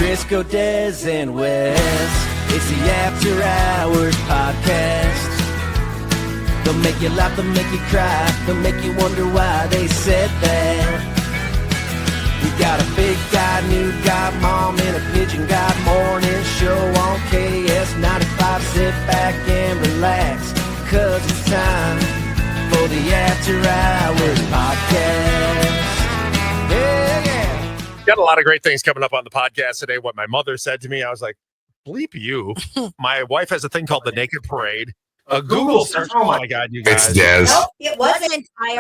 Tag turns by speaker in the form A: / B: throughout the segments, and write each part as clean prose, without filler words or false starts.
A: Crisco, Dez, and Wes. It's the After Hours Podcast. They'll make you laugh, they'll make you cry, they'll make you wonder why they said that. We got a big guy, new guy, mom, and a pigeon guy morning show on KS95. Sit back and relax, cause it's time for the After Hours Podcast. Yeah.
B: Got a lot of great things coming up on the podcast today. What my mother said to me, I was like, bleep you. My wife has a thing called the Naked Parade. A Google search. Oh my God, you guys.
C: It's Dez.
D: Nope, it wasn't. I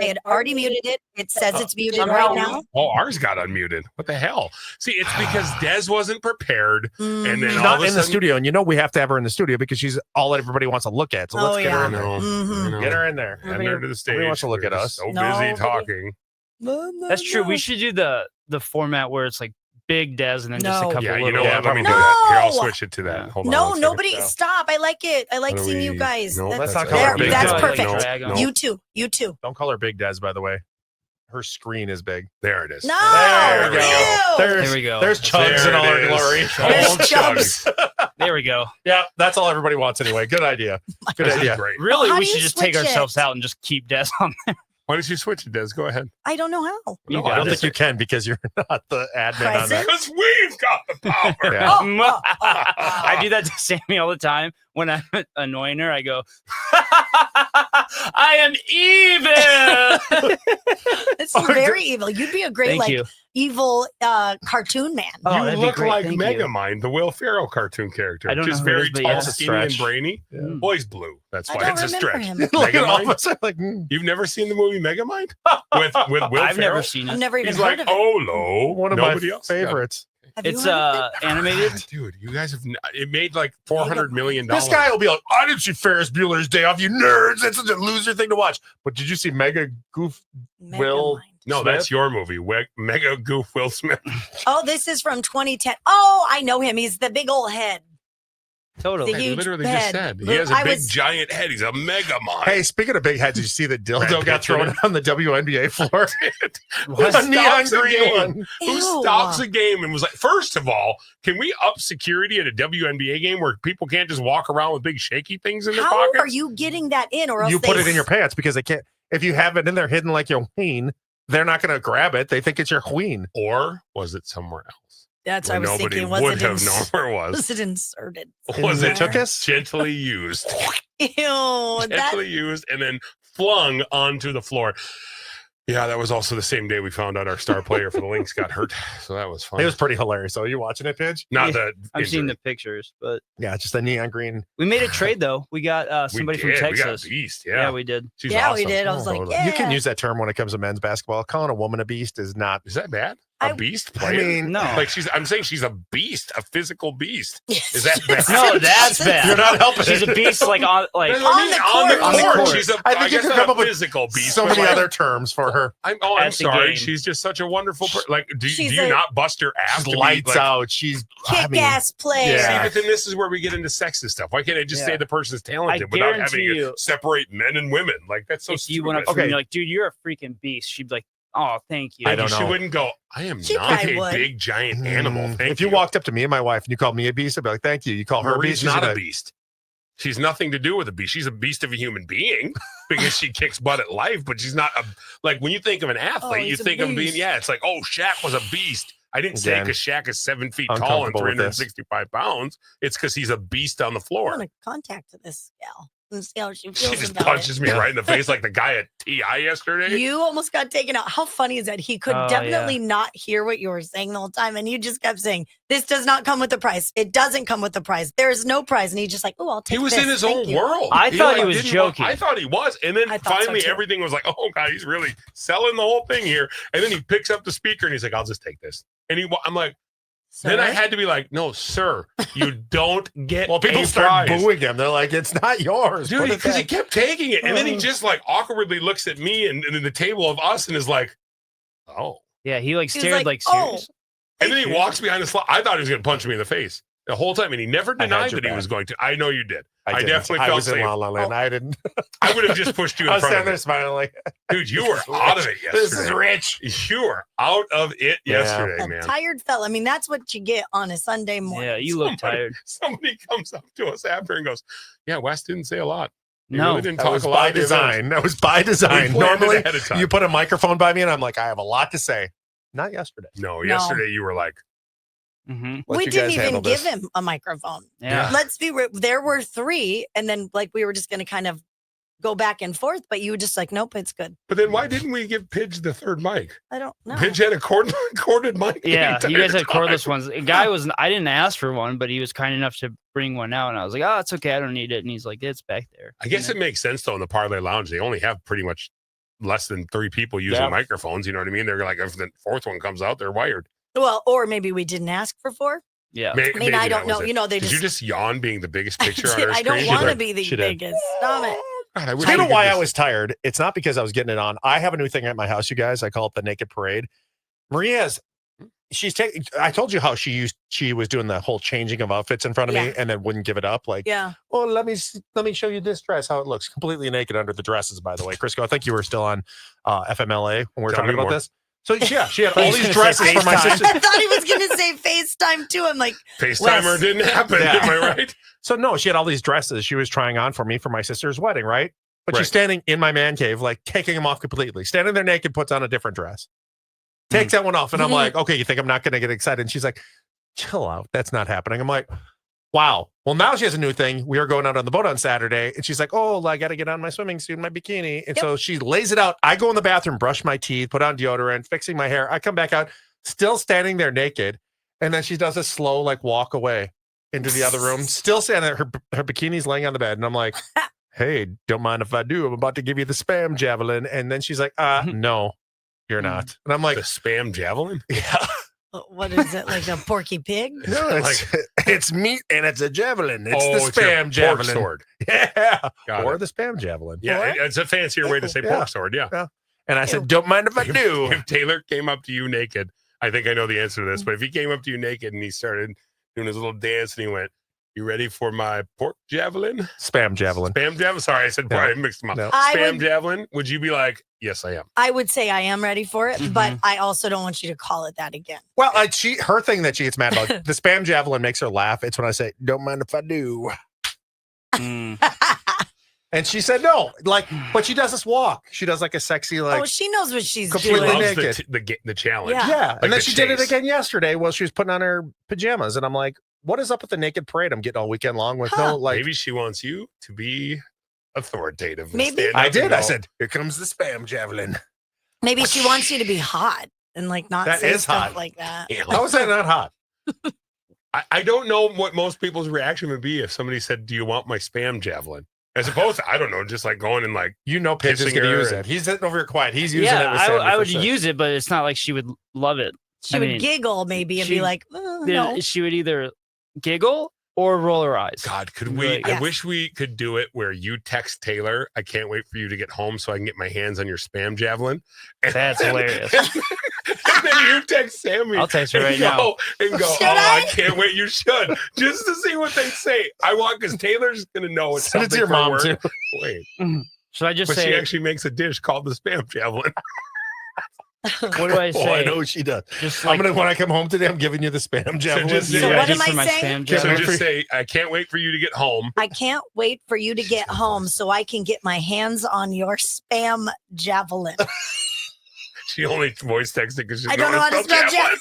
D: had already muted it. It says it's muted right now.
C: Oh, ours got unmuted. What the hell? See, it's because Dez wasn't prepared. And then
B: She's not in the studio. And you know we have to have her in the studio because she's all that everybody wants to look at. So let's get her in there.
D: Mm-hmm.
B: Get her in there.
C: And her to the stage.
B: Nobody wants to look at us.
C: So busy talking.
E: That's true. We should do the format where it's like big Dez and then just a couple
C: Yeah,
E: of
C: you know
E: little.
C: what? Let me do that. Here, I'll switch it to that. Hold on.
D: No,
C: one second.
D: nobody stop. I like it. I like
C: What do
D: seeing you
C: we-
D: guys.
C: No,
B: let's not
C: that's
B: call her
D: there,
B: big
D: that's
B: Dez.
D: perfect.
C: No.
D: You too.
B: Don't call her Big Dez, by the way. Her screen is big.
C: There it is.
D: No.
B: There we go.
D: Ew.
E: There we go.
B: There's Chugs
C: There
B: in all
C: it
B: her
C: is.
B: glory.
D: There's
C: Old
D: Chugs.
E: There we go.
B: Yeah, that's all everybody wants anyway. Good idea. Good
C: This is
B: idea.
C: great.
E: Really,
D: How
E: we
D: do
E: should
D: you
E: just take
D: switch
E: ourselves
D: it?
E: out and just keep Dez on there.
C: Why don't you switch it, Dez? Go ahead.
D: I don't know how.
E: You
C: No,
E: got
B: I don't
E: it.
B: think you can because you're not the admin on that.
C: Because we've got the power.
B: Yeah.
E: I do that to Sammy all the time when I'm annoying her. I go, I am evil.
D: It's very evil. You'd be a great
E: Thank you.
D: evil cartoon man.
E: Oh,
C: You
E: that'd be
C: look
E: great.
C: like
E: Thank you.
C: Megamind, the Will Ferrell cartoon character.
E: I don't
C: Just
E: know who it
C: very
E: is, but
C: tall,
E: yeah.
B: It's a
C: skinny, and
B: stretch.
C: brainy.
E: Yeah.
C: Boy's blue. That's
D: I
C: why
D: don't
C: it's a
D: remember
C: stretch.
D: him.
B: Like, all of
C: Megamind?
B: a sudden, like,
C: You've never seen the movie Megamind with Will
E: I've
C: Ferrell?
E: never seen
D: I've
E: it.
D: never even
C: He's
D: heard
C: like,
D: of it.
C: oh, no.
B: one of
C: Nobody
B: my
C: else. Yeah.
B: favorites.
D: Have you
E: It's
D: heard of it?
E: animated.
C: God, dude, you guys have it made like $400 million.
B: This guy will be like, I didn't see Ferris Bueller's Day Off, you nerds. That's such a loser thing to watch. But did you see Mega Goof? Will-
D: Megamind.
C: No,
B: Smith?
C: that's your movie. Mega Goof Will Smith.
D: Oh, this is from 2010. Oh, I know him. He's the big old head.
E: Totally.
D: The
C: I
D: huge
C: literally
D: head.
C: just said he has a
D: I
C: big
D: was-
C: giant head. He's a mega mind.
B: Hey, speaking of big heads, did you see the dildo
C: Brad
B: got
C: Pitt
B: thrown
C: in it?
B: on the WNBA floor?
E: What?
B: A neon
C: stops a
B: green
C: game?
B: one.
C: Who
D: Ew.
C: stops a game and was like, first of all, can we up security at a WNBA game where people can't just walk around with big shaky things in their
D: How
C: pockets?
D: are you getting that in? Or else
B: You put
D: they
B: it in your pants because they can't. If you have it in there hidden like your queen, they're not going to grab it. They think it's your queen.
C: Or was it somewhere else?
D: That's
C: Where
D: what I was
C: nobody
D: thinking. Was
C: would
D: it
C: have known where it was.
D: Was it inserted?
C: Was
B: In
C: it
B: the tuchus?
C: gently used?
D: Ew. That,
C: Gently used and then flung onto the floor. Yeah, that was also the same day we found out our star player for the Lynx got hurt. So that was fun.
B: It was pretty hilarious. So, are you watching it, Pidge?
C: Not
E: Yeah,
C: the
E: I've seen
C: injury.
E: the pictures, but
B: Yeah, just a neon green.
E: we made a trade though. We got
C: We
E: somebody from
C: did. We got
E: Texas.
C: a beast.
E: Yeah,
C: Yeah.
E: we did.
C: She's
D: yeah,
C: awesome.
D: we did. I was like,
C: Totally.
D: yeah.
B: You can use that term when it comes to men's basketball. Calling a woman a beast is not.
C: Is that bad? A
D: I-
C: beast
B: I
C: player?
B: mean,
E: No.
C: Like I'm saying she's a beast, a physical beast. Is that bad?
E: No, that's bad.
B: You're not helping.
E: She's a beast, like on, like
C: That's what I
D: On
C: mean,
D: the
C: on the
D: court.
C: court.
E: On the court.
C: She's a,
B: I think you
C: guess
B: could
C: not
B: come
C: a
B: up with
C: physical beast.
B: so
C: but
B: many
C: like-
B: other terms for her.
C: I'm
E: At the
C: sorry.
E: game.
C: She's just such a wonderful person. Like, do
D: She's
C: you
D: a-
C: not bust her ass?
B: She's
C: to be,
B: lights
C: like,
B: out. She's I mean,
D: Kick-ass player.
B: Yeah.
C: See, but then this is where we get into sexist stuff. Why can't I just say
E: Yeah.
C: the person's talented
E: I
C: without having
E: guarantee
C: to
E: you-
C: separate men and women? Like that's so
E: if you went up to
C: stupid.
E: me
B: Okay.
E: and you're like, dude, you're a freaking beast. She'd be like, oh, thank you.
B: I don't
C: She
B: know.
C: wouldn't go, I am
D: She
C: not
D: probably
C: a
D: would.
C: big giant animal. Thank
B: if you walked up to me and my wife and you called me a beast, I'd be like, thank you. You call her a
C: Marie's
B: beast.
C: not
B: she's
C: a
B: like,
C: beast. She's nothing to do with a beast. She's a beast of a human being because she kicks butt at life, but she's not a, like when you think of an athlete, you
D: he's a
C: think of him being,
D: beast.
C: yeah, it's like, oh, Shaq was a beast. I didn't say
B: Again,
C: because Shaq is 7 feet tall and
B: uncomfortable with this.
C: 365 pounds. It's because he's a beast on the
D: I
C: floor.
D: want to contact this gal and see how she
C: She
D: feels
C: just
D: about
C: punches
D: it.
C: me right in the face like the guy at TI yesterday.
D: You almost got taken out. How funny is that? He could
E: Oh,
D: definitely not hear what you were saying the whole time. And you just kept saying, this does not come with the price. It doesn't come with the price. There is no price. And he just like, oh, I'll take
C: He was
D: this.
C: in his
D: Thank
C: own
D: you."
C: world.
E: I thought he
C: like,
E: was
C: didn't
E: joking.
C: I thought he was. And then
D: I thought so,
C: finally
D: too.
C: everything was like, oh, God, he's really selling the whole thing here. And then he picks up the speaker and he's like, I'll just take this. And I'm like, then I
D: Sir?
C: had to be like, no, sir, you don't get
B: well, people
C: a
B: start
C: prize.
B: booing him. They're like, it's not yours.
C: Dude,
B: Put it
C: because he
B: back.
C: kept taking it. And then he
D: Oh.
C: just like awkwardly looks at me and the table of us and is like, oh.
E: Yeah, he like
D: He was
E: stared
D: like,
E: like
D: "Oh."
E: serious.
C: And then he walks behind the slot. I thought he was going to punch me in the face. the whole time, and he never
B: I had
C: denied
B: your
C: that he
B: back.
C: was going to. I know you did. I
B: didn't.
C: definitely
B: I
C: felt
B: was in
C: safe.
B: La La Land. I didn't.
C: I would have just pushed you
B: I
C: in
B: was
C: front
B: standing
C: of
B: there
C: it.
B: smiling like,
C: Dude, you were out of it yesterday.
B: this is rich.
C: You were out of it
B: Yeah.
C: yesterday,
D: A
C: man.
D: tired fella. I mean, that's what you get on a Sunday morning.
E: Yeah, you look tired.
C: Somebody comes up to us after and goes, "Yeah, Wes didn't say a lot. He
E: No,
C: really didn't
B: That
C: talk
B: was
C: a lot
B: by
C: at the event."
B: design. That was by design.
C: We planned it
B: Normally,
C: ahead of time.
B: you put a microphone by me, and I'm like, I have a lot to say. Not yesterday.
C: No, yesterday you were like,
E: hmm
B: Let
D: We
B: you
D: didn't
B: guys
D: even
B: handle
D: give
B: this.
D: him a microphone.
E: yeah.
D: Let's be real. There were 3, and then like we were just going to kind of go back and forth, but you were just like, nope, it's good.
C: but then why didn't we give Pidge the third mic?
D: I don't know.
C: Pidge had a corded mic. the
E: Yeah, you guys
C: entire
E: had cordless
C: time.
E: ones. A guy was, I didn't ask for one, but he was kind enough to bring one out. And I was like, oh, it's okay. I don't need it. And he's like, it's back there.
C: I guess it makes sense though. In the parlay lounge, they only have pretty much less than 3 people using
B: Yeah.
C: microphones. You know what I mean? They're like, if the 4th one comes out, they're wired.
D: Well, or maybe we didn't ask for 4.
E: Yeah.
D: I mean,
C: Maybe
D: I
C: that
D: don't
C: was
D: know.
C: it.
D: You know, they
C: Did you just yawn being the biggest picture on our
D: I
C: screen?
D: don't
C: She's
D: want to
C: like,
D: be the
B: she did.
D: biggest. Stop it.
C: God, I wish
B: Do you
C: we
B: know
C: could
B: why I
C: just-
B: was tired? It's not because I was getting it on. I have a new thing at my house, you guys. I call it the Naked Parade. Maria's, she's taking. I told you how she was doing the whole changing of outfits in front of me,
D: Yeah.
B: and then wouldn't give it up. Like,
D: Yeah.
B: oh, let me show you this dress, how it looks, completely naked under the dresses. By the way, Crisco, I think you were still on FMLA when we were
C: Tell me
B: talking about
C: more.
B: this. So yeah, she had
E: Thought
B: all
E: he was
B: these
E: gonna say
B: dresses for my
E: FaceTime.
B: sister.
D: I thought he was going to say FaceTime too. I'm like,
C: FaceTimer
D: Wes.
C: didn't happen.
B: Yeah.
C: Am I right?
B: So no, she had all these dresses she was trying on for me for my sister's wedding, right? But
C: Right.
B: she's standing in my man cave, like taking them off completely. Standing there naked, puts on a different dress. Takes that one off. And I'm like, okay, you think I'm not going to get excited? And she's like, chill out. That's not happening. I'm like, wow. Well, now she has a new thing. We are going out on the boat on Saturday. And she's like, oh, I got to get on my swimming suit and my bikini. And so she lays it out. I go in the bathroom, brush my teeth, put on deodorant, fixing my hair. I come back out, still standing there naked. And then she does a slow, like, walk away into the other room, still standing there. Her bikini's laying on the bed. And I'm like, hey, don't mind if I do. I'm about to give you the spam javelin. And then she's like, no, you're not. And I'm like,
C: The spam javelin?
B: yeah,
D: what is it? Like a Porky Pig?
B: no, it's meat and it's a javelin. It's the
C: Oh, it's a
B: spam
C: pork
B: javelin.
C: sword.
B: Yeah.
C: Got
B: Or
C: it.
B: the spam javelin.
C: Yeah, it's a fancier way to say
B: Yeah.
C: pork sword. Yeah.
B: And I said, don't mind if I do.
C: If Taylor came up to you naked, I think I know the answer to this, but if he came up to you naked and he started doing his little dance and he went, you ready for my pork javelin?
B: Spam javelin.
C: Spam javelin? Sorry, I said
B: No.
C: I mixed them up.
B: No.
D: I
C: Spam
D: would-
C: javelin? Would you be like, yes, I am?
D: I would say I am ready for it,
E: Mhm.
D: but I also don't want you to call it that again.
B: Well, her thing that she gets mad about, the spam javelin makes her laugh. It's when I say, don't mind if I do.
E: Mm.
B: And she said, no, like, but she does this walk. She does like a sexy, like,
D: Oh, she knows what she's
C: She
B: Completely
D: doing.
C: loves
B: naked.
C: the challenge.
D: Yeah.
B: yeah.
C: Like
B: And then
C: the
B: she did it
C: chase.
B: again yesterday while she was putting on her pajamas. And I'm like, what is up with the naked parade I'm getting all weekend long with
D: Huh.
B: no, like,
C: Maybe she wants you to be authoritative. and
D: Maybe.
C: stand
B: I
C: up
B: did.
C: and
B: I
C: go,
B: said, here comes the spam javelin.
D: Maybe she wants you to be hot and like not
B: That
D: say
B: is
D: stuff
B: hot.
D: like that.
B: How is that not hot?
C: I don't know what most people's reaction would be if somebody said, do you want my spam javelin? As opposed to, I don't know, just like going and like,
B: You know, Pidge is
C: Kissing
B: going to
C: her
B: use
C: and-
B: it. He's sitting over here quiet. He's using
E: Yeah,
B: it. With Sandy
E: I
B: for
E: would
B: sure.
E: use it, but it's not like she would love it.
D: She
E: I
D: would
E: mean,
D: giggle maybe and be
E: she-
D: like, no.
E: She would either giggle or roll her eyes.
C: God, could
E: You'd be
C: we?
E: like,
C: I
D: Yes.
C: wish we could do it where you text Taylor, I can't wait for you to get home so I can get my hands on your spam javelin. And
E: That's hilarious.
C: And then you text Sammy.
E: I'll text her
C: and
E: right now.
C: And go,
D: Should
C: oh, I
D: I?
C: can't wait. You should. Just to see what they say. I want, because Taylor's going to know it's
B: Send it to
C: something
B: your
C: for
B: mom,
C: work.
B: too.
C: Wait.
E: Should I just
C: But she
E: say,
C: actually makes a dish called the spam javelin.
E: what do I
B: Oh, I
E: say?
B: know what she does.
E: Just
B: I'm
E: like,
B: going to, when I come home today, I'm giving you the spam javelin.
C: just-
E: you
C: So
E: ready
D: what am
E: for
D: I
E: my
D: saying?
E: spam
B: Can't
C: So
B: wait
E: javelin?
B: for-
C: just say, I can't wait for you to get home.
D: I can't wait for you to get home so I can get my hands on your spam javelin.
C: She only voice texted because she's
D: I don't know how to spell javelin.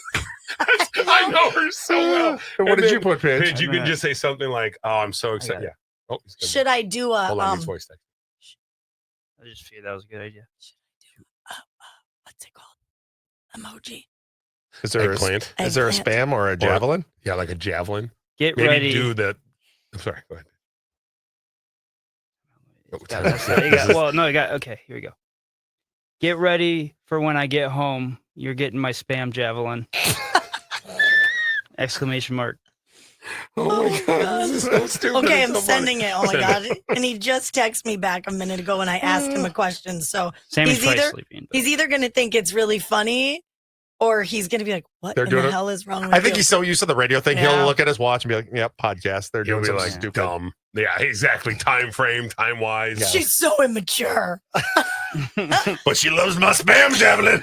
C: I know her so well.
B: What
C: And
B: did you
C: then,
B: put, Pidge?
C: Pidge, you
E: I'm
C: can
E: gonna-
C: just say something like, oh, I'm so excited.
E: got
C: Yeah.
E: it.
C: Oh, he's gonna-
D: Should I do a
C: hold on, he's voice text.
E: I just figured that was a good idea.
D: what's it called? Emoji.
B: Is there,
C: Eggplant.
B: is there a
D: Eggplant.
B: spam or a javelin?
C: Yeah, like a javelin.
E: Get
C: Maybe
E: ready.
C: do the. I'm sorry. Go ahead.
E: Yeah, that's it. You got- well, no, you got okay. Here we go. Get ready for when I get home. You're getting my spam javelin! Exclamation mark.
C: Oh my god, this is so stupid.
D: Okay,
C: It's
D: I'm
C: so funny.
D: sending it. Oh my
C: Send
D: god!
C: it.
D: And he just texted me back a minute ago, and I asked him a question. So
E: Sammy's
D: He's
E: probably
D: either-
E: sleeping. but-
D: he's either going to think it's really funny, Or he's going to be like, what
C: They're
D: in
C: doing
D: the
C: it-
D: hell is wrong with
B: I think
D: you?
B: he's so used to the radio thing.
D: Yeah.
B: He'll look at his watch and be like, "Yep, podcast." They're
C: He'll
B: doing
C: be
B: something
C: like
B: stupid.
C: dumb. Yeah, exactly. Time frame, time wise.
B: Yeah.
D: She's so immature.
B: But she loves my spam javelin.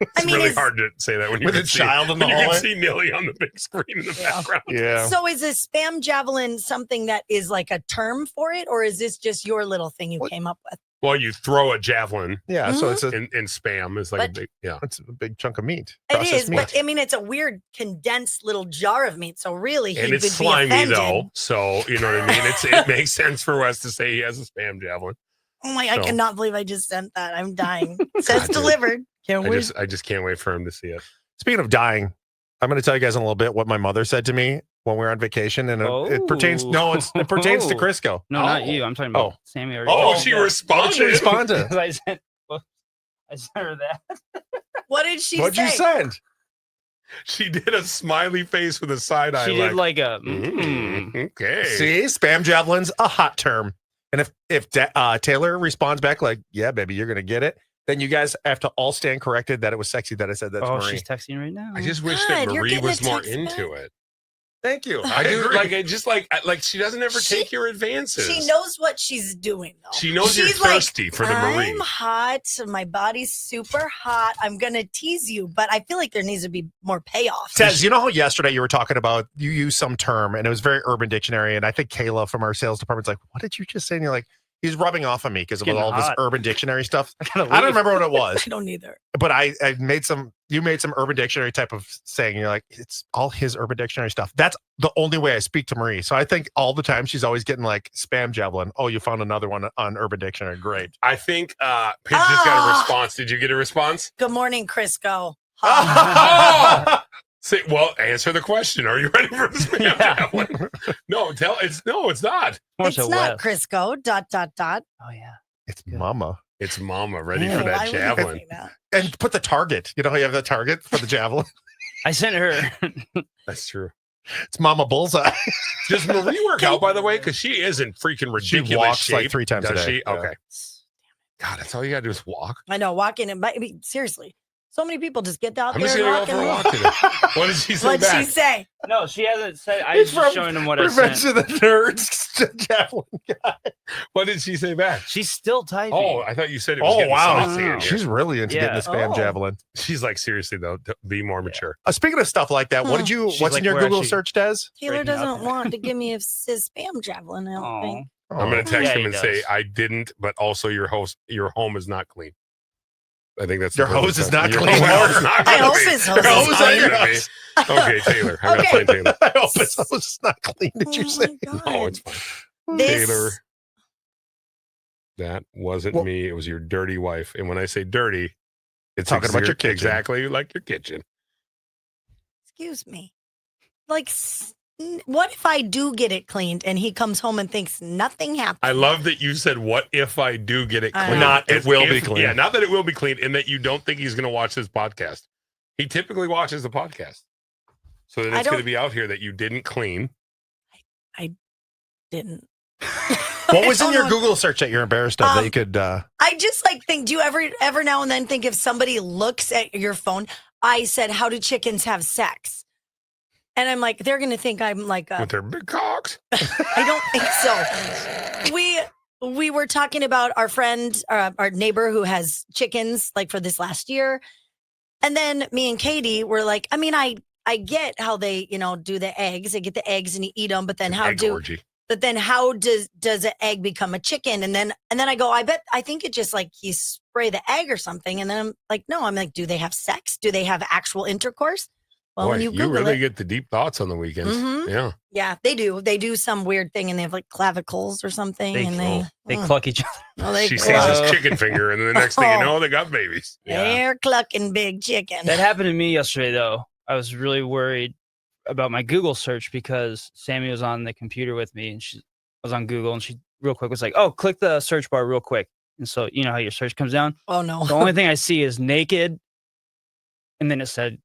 C: It's really hard to say that when you
B: With
C: can
B: a
C: see,
B: child in the
C: when you can
B: hallway.
C: see Nilly on the big screen in the background.
B: Yeah.
D: So is a spam javelin something that is like a term for it, or is this just your little thing you came up with?
C: Well, you throw a javelin
B: Yeah. So it's a
C: in spam. It's like
D: But-
C: a big,
B: it's a big chunk of meat.
D: It
B: Processed
D: is,
B: meat.
D: but I mean, it's a weird condensed little jar of meat. So really, he
C: and
D: would
C: it's
D: be
C: slimy
D: offended.
C: though. So you know what I mean. It makes sense for Wes to say he has a spam javelin.
D: Oh my! I
C: So-
D: cannot believe I just sent that. I'm dying. Says
C: dude.
D: delivered. Can't wait.
C: I just can't wait for him to see it.
B: Speaking of dying, I'm going to tell you guys in a little bit what my mother said to me when we were on vacation, and it pertains. No, it pertains to Crisco.
E: No, not
C: Oh.
E: you. I'm talking about
B: Oh.
E: Sammy. Already
C: Oh,
E: said
C: she
E: that.
B: What
C: responded.
B: did she respond to?
E: I sent her that.
D: What did she
B: What'd
D: say?
B: you send?
C: She did a smiley face with a side eye.
E: She did like a.
C: Okay.
B: See, spam javelin's a hot term, and if Taylor responds back like, "Yeah, baby, you're going to get it," then you guys have to all stand corrected that it was sexy that I said that to
E: Oh,
B: Marie.
E: she's texting right now.
C: I just wish that
D: God, you're
C: Marie
D: getting
C: was
D: a
C: more
D: text
C: into
D: back?
C: it.
B: Thank you.
C: I do
B: agree.
C: like. I just like she doesn't ever take your advances.
D: She knows what she's doing, though.
C: She knows you're
D: She's like,
C: thirsty for the Marie.
D: I'm hot. My body's super hot. I'm gonna tease you, but I feel like there needs to be more payoff.
B: Tez, you know how yesterday you were talking about you used some term and it was very Urban Dictionary, and I think Kayla from our sales department's like, "What did you just say?" And you're like, "He's rubbing off on me because of
E: Getting
B: all this
E: hot.
B: Urban Dictionary stuff."
E: I gotta
B: I don't
E: leave.
B: remember what it was,
D: I don't either.
B: but you made some Urban Dictionary type of saying. You're like, it's all his Urban Dictionary stuff. That's the only way I speak to Marie. So I think all the time she's always getting like spam javelin. Oh, you found another one on Urban Dictionary. Great.
C: I think Pidge just got a response. Did you get a response?
D: Good morning, Crisco.
C: Oh! Say, well, answer the question. Are you ready for the spam
E: Yeah.
C: javelin? No, it's not.
E: More
D: It's
E: so
D: not
E: Wes.
D: Crisco. ...
E: Oh yeah.
B: It's
E: Good.
B: mama.
C: It's Mama ready
E: Yeah.
C: for
D: Why
C: that
D: would you
C: javelin.
D: say that?
B: And put the target. You know how you have the target for the javelin?
E: I sent her.
C: That's true.
B: It's Mama Bullseye.
C: Does Marie work out, by the way? Because she is in freaking
B: She
C: ridiculous
B: walks
C: shape.
B: like 3 times a
C: Does
B: day.
C: she?
B: Yeah.
C: Okay. God, that's all you gotta do is walk.
D: I know. Walking and I mean, seriously, so many people just get out
C: I'm
D: there
C: just
D: and
C: gonna
D: walk
C: go for a
D: and
C: walk today. What did she say
D: What'd
C: back?
D: she say?
E: No, she hasn't said. I was
B: It's
E: just
B: from
E: showing him what I
B: Revenge
E: sent.
B: of the Nerds javelin guy.
C: What did she say back?
E: She's still typing.
C: Oh, I thought you said it was
B: Oh,
C: getting
B: wow.
C: saucy in here.
B: She's really into getting
E: Yeah.
B: the spam
D: Oh.
B: javelin.
C: She's like, seriously though, be more mature.
B: Speaking of stuff like that, what did you?
E: She's
B: what's in
E: like,
B: your
E: where
B: Google
E: actually-
B: search, Des?
D: Taylor
E: Breaking out
D: doesn't
E: there.
D: want to give me his spam javelin. I don't
E: Aw.
D: think.
C: I'm gonna text
E: Yeah,
C: him
E: he
C: and say,
E: does.
C: I didn't, but also your home is not clean. I think that's
B: Your
C: the
B: hose is not
C: Your
B: clean.
C: hose is not
D: My
C: gonna
D: hose
C: be-
D: is
C: Your
D: hose is
C: hose is
B: clean.
C: gonna be- Okay, Taylor. I gotta
D: Okay.
C: find Taylor.
B: I hope his hose is not clean. Did you
D: Oh
B: say?
D: my God.
C: Oh, it's fine.
D: This-
C: Taylor. That wasn't
B: Well-
C: me. It was your dirty wife. And when I say dirty, it's
B: Talking about your kitchen.
C: exactly like your kitchen.
D: Excuse me. Like, what if I do get it cleaned and he comes home and thinks nothing happened?
C: I love that you said, "What if I do get it
D: I
C: clean?"
D: know.
B: Not, it will be clean.
C: Yeah, not that it will be clean, and that you don't think he's going to watch this podcast. He typically watches the podcast, so then
D: I
C: it's going to
D: don't-
C: be out here that you didn't clean.
D: Didn't.
B: What was
D: I
B: in
D: don't
B: your
D: know.
B: Google search that you're embarrassed of that
D: Um,
B: you could?
D: I just like think, do you ever now and then think if somebody looks at your phone, I said, how do chickens have sex? And I'm like, they're going to think I'm like,
C: With their big cocks.
D: I don't think so. We were talking about our friend, our neighbor who has chickens like for this last year. And then me and Katie were like, I mean, I get how they, do the eggs. They get the eggs and you eat them, but then
C: Egg orgy.
D: how does an egg become a chicken? And then I go, I think it just like you spray the egg or something. And then I'm like, no, I'm like, do they have sex? Do they have actual intercourse? Well,
C: Boy,
D: when you
C: you
D: Google
C: really
D: it,
C: get the deep thoughts on the weekends.
D: Mhm.
C: Yeah.
D: yeah, they do. They do some weird thing and they have like clavicles or something.
E: They-
D: and
E: They cluck each other.
D: oh, they
C: She sees
D: cluck.
C: his chicken finger, and then the next thing you know, they got babies.
D: They're clucking big chicken.
E: That happened to me yesterday, though. I was really worried about my Google search because Sammy was on the computer with me, and she was on Google, and she real quick was like, "Oh, click the search bar real quick." And so you know how your search comes down.
D: Oh no.
E: The only thing I see is naked, and then it said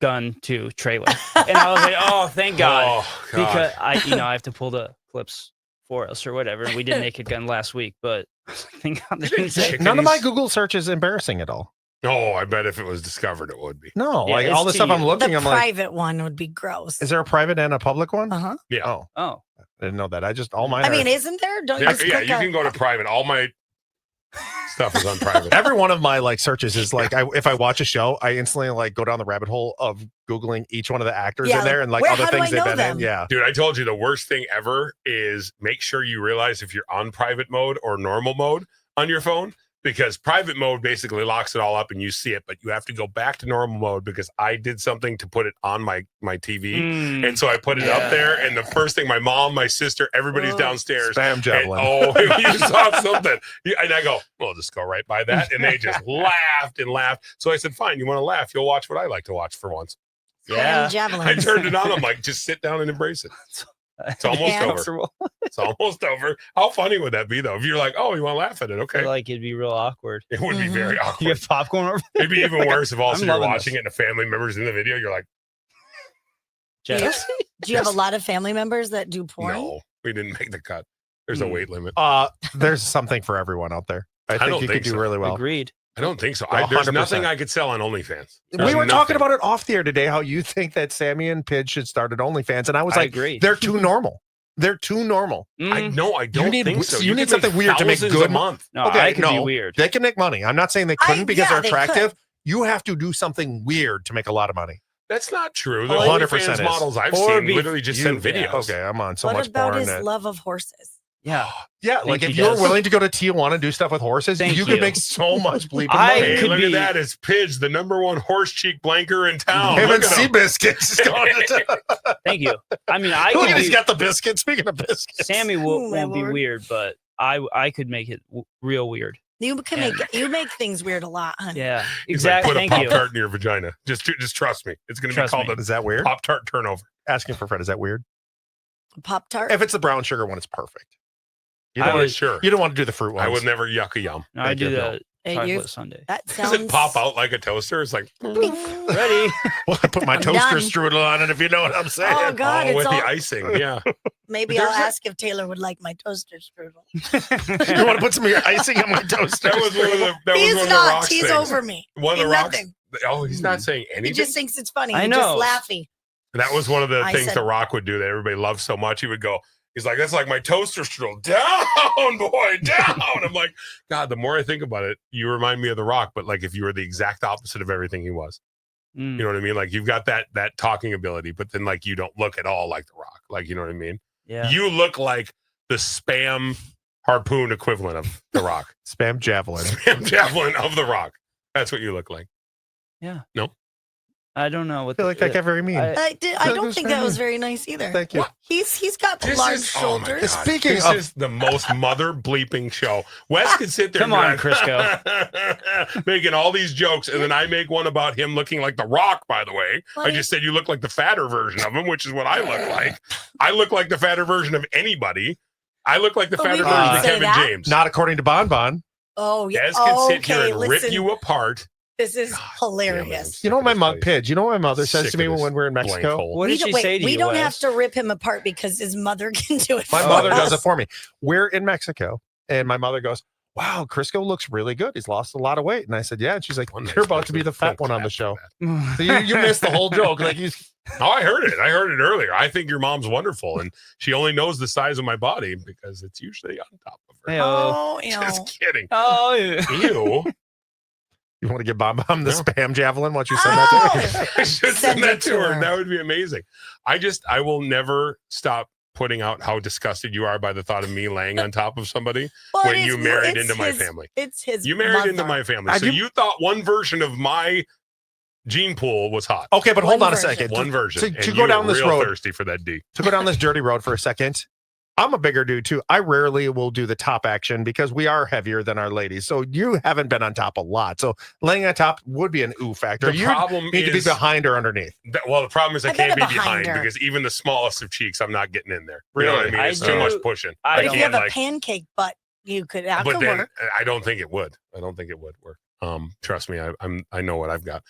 E: "gun to trailer," and I was like, "Oh, thank God,"
C: Oh, God.
E: because I have to pull the clips for us or whatever. And we did Naked Gun last week, but thank God they didn't say.
B: None of my Google search is embarrassing at all.
C: Oh, I bet if it was discovered, it would be.
B: No,
E: Yeah,
B: like
E: it's
B: all the
E: to
B: stuff I'm
E: you.
B: looking,
D: The
B: I'm like,
D: private one would be gross.
B: is there a private and a public one?
D: Uh-huh.
C: Yeah.
B: Oh,
E: Oh,
B: I didn't know that. I just all mine.
D: I mean,
B: are,
D: isn't there? Don't you
C: Yeah,
D: just
C: yeah,
D: click
C: you
D: on-
C: can go to private. All my stuff is on private.
B: every one of my like searches is like, if I watch a show, I instantly like go down the rabbit hole of Googling each one of the actors
D: Yeah,
B: in there and like
D: where-
B: other
D: how do
B: things
D: I
B: they've
D: know
B: been
D: them?
B: in. Yeah.
C: Dude, I told you the worst thing ever is make sure you realize if you're on private mode or normal mode on your phone, because private mode basically locks it all up and you see it, but you have to go back to normal mode because I did something to put it on my TV.
E: Mm,
C: And so I put it
E: yeah.
C: up there, and the first thing, my mom, my sister, everybody's
D: Oh.
C: downstairs.
B: Spam
C: And,
B: Javelin.
C: oh, you saw something. And I go, well, just go right by that. And they just laughed and laughed. So I said, fine, you want to laugh? You'll watch what I like to watch for once.
E: yeah.
D: Javelin.
C: I turned it on. I'm like, just sit down and embrace it. It's almost
D: Yeah.
C: over. It's almost over. How funny would that be, though? If you're like, oh, you want to laugh at it?
E: I
C: Okay.
E: feel like it'd be real awkward.
C: It would be very
E: You
C: awkward.
E: get popcorn over
C: It'd be even worse if also
E: I'm
C: you're
E: loving
C: watching
E: this.
C: it and a family member's in the video. You're like,
D: Do you,
E: Jess.
D: do you have a lot of family members that do porn?
C: no, we didn't make the cut. There's a weight limit.
B: There's something for everyone out there. I think
C: don't
B: you
C: think
B: could do
C: so.
B: really well.
E: Agreed.
C: I don't think so.
B: Oh,
C: There's
B: 100%.
C: nothing I could sell on OnlyFans.
B: We
C: There's
B: were talking
C: nothing.
B: about it off the air today, how you think that Sammy and Pidge should start at OnlyFans. And I was
E: I
B: like,
E: agree.
B: they're too normal. They're too normal.
C: I know. I don't
B: need-
C: think so.
B: you need
C: could make
B: something weird to make
C: thousands
B: good
C: a month.
E: No,
B: Okay,
E: I could be
B: no.
E: weird.
B: They can make money. I'm not saying they couldn't because
D: yeah,
B: they're
D: they
B: attractive.
D: could.
B: You have to do something weird to make a lot of money.
C: That's not true. The
B: 100%
C: OnlyFans
B: is.
C: models I've
B: Or
C: seen
B: be-
C: literally just
B: you-
C: send videos.
B: Okay, I'm on so
D: what
B: much
D: about
B: porn.
D: his
B: that-
D: love of horses?
E: Yeah.
B: Yeah,
E: Think
B: like if
E: he
B: you're
E: does.
B: willing to go to Tijuana and do stuff with horses,
E: Thank
B: you could
E: you.
B: make so much bleeping
E: I
B: money.
C: Hey,
E: could
C: look
E: be-
C: at that. It's Pidge, the #1 horse cheek blanker in town.
B: Him
C: Look
B: and
C: at him.
B: Seabiscuits is going to town.
E: Thank you. I mean, I
B: Look
E: could
B: at he's
E: be,
B: got the biscuit. Speaking of biscuits.
E: Sammy
D: Oh, my
E: won't be
D: Lord.
E: weird, but I could make it real weird.
D: You can make things weird a lot, honey.
E: Yeah.
C: He's like,
E: Exactly.
C: put a
E: Thank
C: Pop
E: you.
C: Tart in your vagina. Just trust me. It's going to be
E: Trust
C: called
E: me.
C: a
B: Is that weird?
C: Pop Tart turnover.
B: Asking for Fred, is that weird?
D: Pop tart.
B: If it's the brown sugar one, it's perfect. You
E: I
B: don't,
E: would-
B: want,
C: Sure.
B: you don't want to do the fruit ones.
C: I would never yuck a yum.
E: No, I
B: Thank
E: do
B: you,
E: the
D: Hey,
E: chocolate
D: you-
E: sundae.
D: that
C: Does
D: sounds.
C: it pop out like a toaster? It's like,
E: Ready?
B: Well, I put my
D: I'm
B: toaster
D: done.
B: strudel on it, if you know what I'm saying.
D: Oh God,
C: oh,
D: it's
C: with
D: all.
C: the icing. Yeah.
D: Maybe
C: There's
D: I'll
C: a-
D: ask if Taylor would like my toaster strudel.
B: You want to put some of your icing on my toaster?
C: That was one of the, that was
D: He's
C: one of the
D: not.
C: rocks
D: He's
C: things.
D: over me.
C: One of the
D: He's
C: rocks.
D: nothing.
C: Oh, he's not saying
D: He
C: anything.
D: just thinks it's funny.
E: I
D: He's
E: know.
D: just laughy.
C: That was one of the
D: I
C: things
D: said-
C: The Rock would do that everybody loved so much. He would go, he's like, that's like my toaster strudel. Down, boy, down. I'm like, God, the more I think about it, you remind me of The Rock, but like if you were the exact opposite of everything he was.
E: Mm.
C: You know what I mean? Like you've got that talking ability, but then like you don't look at all like The Rock. Like, you know what I mean?
E: Yeah.
C: You look like the spam harpoon equivalent of The Rock.
B: Spam Javelin.
C: Spam javelin of The Rock. That's what you look like.
E: I don't know
B: I
E: what
B: feel like that got very mean.
E: I-
D: I
B: That
D: don't
B: was
D: think
B: very
D: that was
B: nice.
D: very nice either.
B: Thank you.
C: What?
D: He's got
C: This
D: large
C: is, oh my
D: shoulders.
C: God.
B: Speaking
C: this
B: of-
C: is the most mother bleeping show. Wes could sit there
E: Come
C: and
E: on,
C: be like, making all these jokes, and then I make one about him looking like The Rock, by the way. I
D: Like-
C: just said you look like the fatter version of him, which is what I look like. I look like the fatter version of anybody. I look like the
D: But we
C: fatter
D: wouldn't
C: version of
D: say
C: Kevin
D: that.
C: James.
B: Not according to Bon Bon.
D: Oh yeah.
C: Des can sit
D: okay,
C: here and
D: listen.
C: rip you apart.
D: This is
C: God
D: hilarious.
B: You know what my
C: mother
B: Pidge, you know what my mother says to me when we're in Mexico?
E: What did she say to
D: we
E: you?
D: don't
E: Wes?
D: have to rip him apart because his mother can do it.
B: My
D: for
B: mother
D: us.
B: does it for me. We're in Mexico, and my mother goes, wow, Crisco looks really good. He's lost a lot of weight. And I said, yeah. And she's like, you're about to be the fat one on the show. So you missed the whole joke. Like he's
C: Oh, I heard it. I heard it earlier. I think your mom's wonderful, and she only knows the size of my body because it's usually on top of her.
E: Hey-oh.
D: Oh, you know.
C: Just kidding.
E: Oh, yeah.
C: Ew.
B: you want to give Bon Bon the
C: No.
B: spam javelin once you send that to her?
C: I should
D: Send
C: send
D: it
C: that
D: to
C: to her.
D: her.
C: That would be amazing. I will never stop putting out how disgusted you are by the thought of me laying on top of somebody
D: Well,
C: when
D: it
C: you
D: is-
C: married
D: it's
C: into my
D: his-
C: family.
D: It's his.
C: You married into
D: mother.
C: my family.
B: I
C: So
B: do-
C: you thought one version of my gene pool was hot.
B: Okay, but hold
D: One
B: on a
D: version.
B: second.
C: One version.
B: to
C: And
B: go
C: you
B: down
C: were
B: this
C: real
B: road.
C: thirsty for that D.
B: To go down this dirty road for a second, I'm a bigger dude too. I rarely will do the top action because we are heavier than our ladies. So you haven't been on top a lot. So laying on top would be an ooh factor.
C: The
B: You
C: problem
B: need to be
C: is
B: behind or underneath.
C: well, the problem is I
D: I
C: can't be
D: bet
C: behind
D: behind her.
C: because even the smallest of cheeks, I'm not getting in there. You know what I
B: Really?
C: mean? It's
E: I
C: too
E: do-
C: much pushing.
E: I
D: But if you
C: can't,
D: have a pancake butt, you could. That
C: but
D: could
C: then
D: work.
C: I don't think it would. I don't think it would work. Trust me, I know what I've got.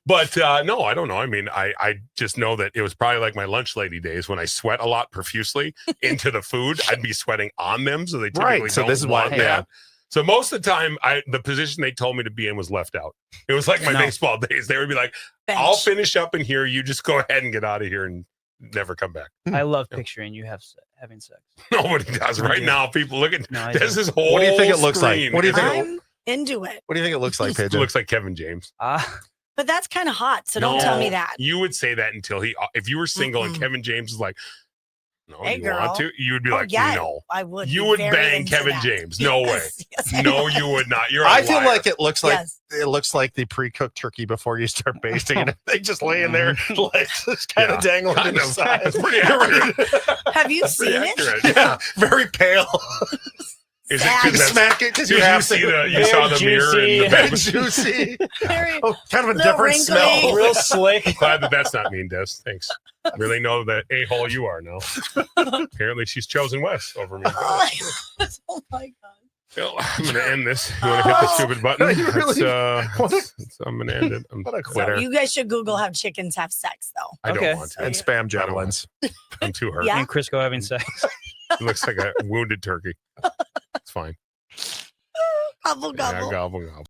C: But no, I don't know. I mean, I just know that it was probably like my lunch lady days when I sweat a lot profusely into the food. I'd be sweating on them, so they typically
B: Right, so
C: don't
B: this is why-
C: want
B: yeah.
C: that. So most of the time, the position they told me to be in was left out. It was like my
E: No.
C: baseball days. They would be like,
D: Bench.
C: I'll finish up in here. You just go ahead and get out of here and never come back.
E: I love picturing you having sex.
C: Nobody does right now. People look at
E: No, I do.
C: this is whole
B: What do you think it looks like?
C: screen.
B: What do you think
D: I'm into it.
B: What do you think it looks like,
C: It
B: Pigeon?
C: looks like Kevin James.
D: But that's kind of hot. So don't tell me that.
C: You would say that until if you were single and Kevin James is like, no,
D: Hey,
C: you
D: girl.
C: want to? You would be like,
D: yeah,
C: no.
D: I would.
C: You
D: be
C: would
D: very
C: bang
D: into
C: Kevin
D: that.
C: James. No way.
D: Yes, I
C: No,
D: would.
C: you would not. You're a
B: I feel
C: liar.
B: like it looks like
D: Yes.
B: it looks like the pre-cooked turkey before you start basting it. They just lay in there, legs just kind of dangling to
C: Kind
B: the
C: of.
B: side.
C: That's pretty accurate.
D: Have you
C: Pretty
D: seen it?
C: accurate.
B: Yeah, very pale.
C: Is
D: Sad.
C: it
B: You
C: because that's
B: smack it because
C: did
B: you
C: you
B: have
C: see
B: to.
C: you saw the mirror in the
B: Very
C: bed?
B: juicy.
D: Very-
B: Oh, kind of a
D: Little
B: different
D: wrinkly.
B: smell.
E: Real slick.
C: Glad that's not mean, Des. Thanks. Really know the a-hole you are now. Apparently she's chosen Wes over me.
D: oh my God.
C: Well, I'm going to end this. You want to hit the stupid button?
B: You really-
C: I'm going to end it. I'm
B: What a
C: a quitter.
D: You guys should Google how chickens have sex, though.
C: I
E: Okay.
C: don't want to.
B: And spam javelins.
C: I'm too hurt.
D: Yeah.
E: And Crisco having sex.
C: It looks like a wounded turkey. It's fine.
D: Gobble,
C: Yeah,
D: gobble.
C: gobble, gobble.